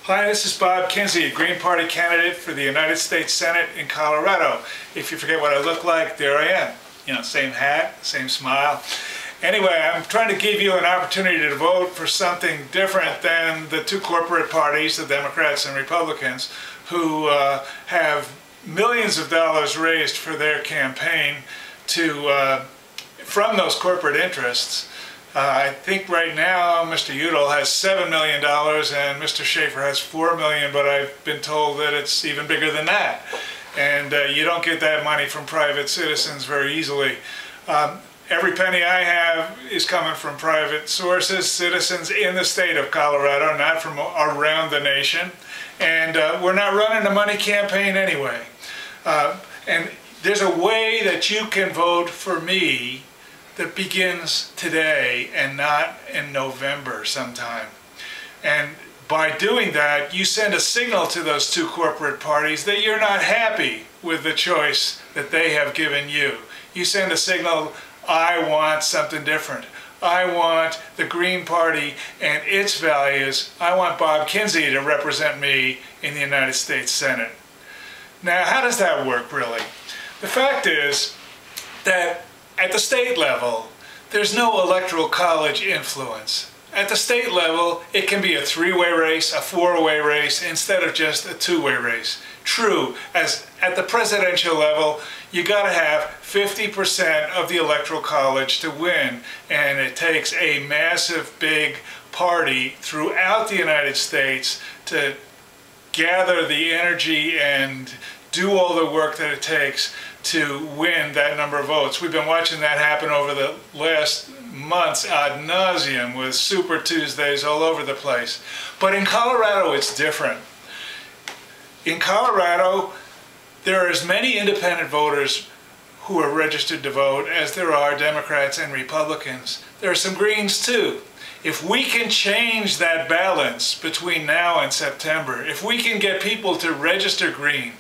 Hi, this is Bob Kinsey, Green Party candidate for the United States Senate in Colorado. If you forget what I look like, there I am. You know, same hat, same smile. Anyway, I'm trying to give you an opportunity to vote for something different than the two corporate parties, the Democrats and Republicans, who have millions of dollars raised for their campaign from those corporate interests. I think right now Mr. Udall has $7 million and Mr. Schaefer has $4 million, but I've been told that it's even bigger than that. And you don't get that money from private citizens very easily. Every penny I have is coming from private sources, citizens in the state of Colorado, not from around the nation. And we're not running a money campaign anyway. And there's a way that you can vote for me that begins today and not in November sometime. And by doing that, you send a signal to those two corporate parties that you're not happy with the choice that they have given you. You send a signal, I want something different. I want the Green Party and its values. I want Bob Kinsey to represent me in the United States Senate. Now, how does that work, really? The fact is that at the state level, there's no electoral college influence. At the state level, it can be a three-way race, a four-way race, instead of just a two-way race. True, as at the presidential level, you got to have 50% of the electoral college to win, and it takes a massive, big party throughout the United States to gather the energy and do all the work that it takes to win that number of votes. We've been watching that happen over the last months ad nauseum with Super Tuesdays all over the place. But in Colorado, it's different. In Colorado, there are as many independent voters who are registered to vote as there are Democrats and Republicans. There are some Greens too. If we can change that balance between now and September, if we can get people to register Green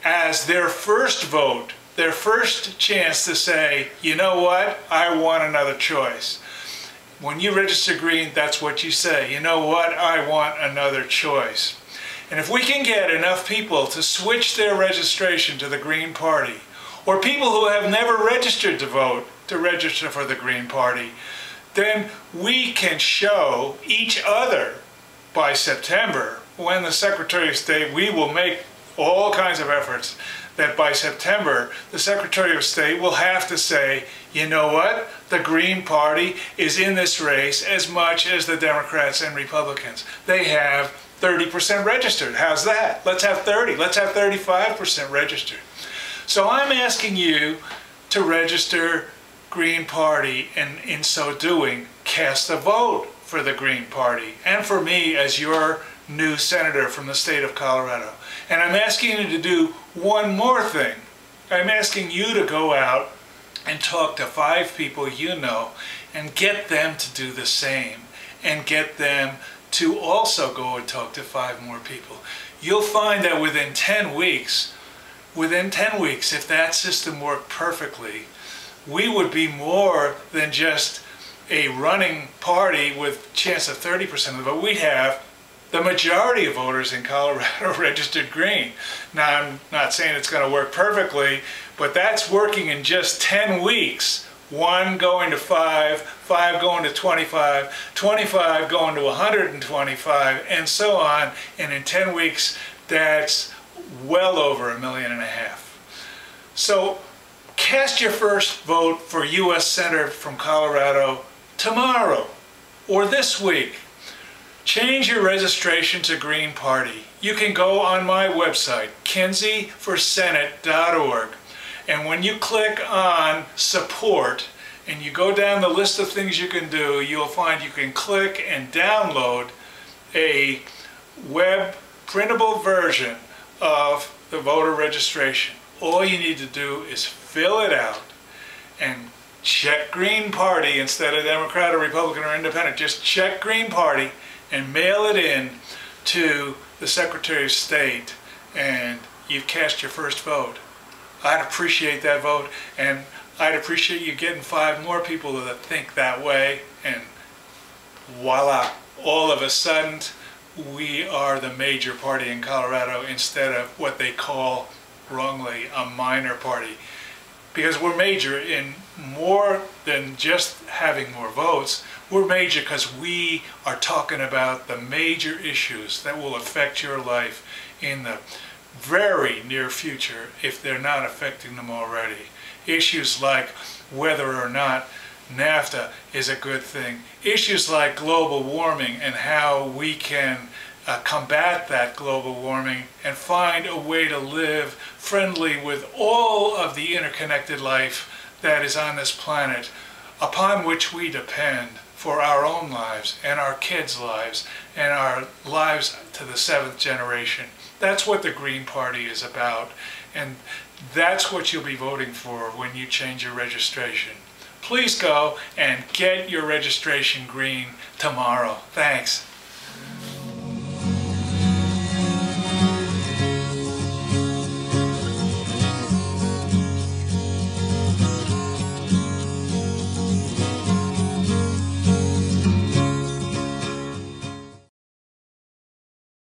as their first vote, their first chance to say, you know what, I want another choice. When you register Green, that's what you say. You know what, I want another choice. And if we can get enough people to switch their registration to the Green Party, or people who have never registered to vote to register for the Green Party, then we can show each other by September, when the Secretary of State, we will make all kinds of efforts that by September, the Secretary of State will have to say, you know what, the Green Party is in this race as much as the Democrats and Republicans. They have 30% registered. How's that? Let's have 30. Let's have 35% registered. So I'm asking you to register Green Party, and in so doing, cast a vote for the Green Party and for me as your new senator from the state of Colorado. And I'm asking you to do one more thing. I'm asking you to go out and talk to 5 people you know and get them to do the same, and get them to also go and talk to 5 more people. You'll find that within 10 weeks, if that system worked perfectly, we would be more than just a running party with a chance of 30% of the vote. We'd have the majority of voters in Colorado registered Green. Now, I'm not saying it's going to work perfectly, but that's working in just 10 weeks. 1 going to 5, 5 going to 25, 25 going to 125, and so on. And in 10 weeks, that's well over 1.5 million. So cast your first vote for U.S. Senator from Colorado tomorrow or this week. Change your registration to Green Party. You can go on my website, kinseyforsenate.org, and when you click on support and you go down the list of things you can do, you'll find you can click and download a web printable version of the voter registration. All you need to do is fill it out and check Green Party instead of Democrat or Republican or Independent. Just check Green Party and mail it in to the Secretary of State, and you've cast your first vote. I'd appreciate that vote, and I'd appreciate you getting 5 more people that think that way, and voila, all of a sudden we are the major party in Colorado instead of what they call wrongly a minor party. Because we're major in more than just having more votes. We're major because we are talking about the major issues that will affect your life in the very near future if they're not affecting them already. Issues like whether or not NAFTA is a good thing. Issues like global warming and how we can combat that global warming and find a way to live friendly with all of the interconnected life that is on this planet upon which we depend for our own lives and our kids' lives and our lives to the 7th generation. That's what the Green Party is about, and that's what you'll be voting for when you change your registration. Please go and get your registration green tomorrow. Thanks.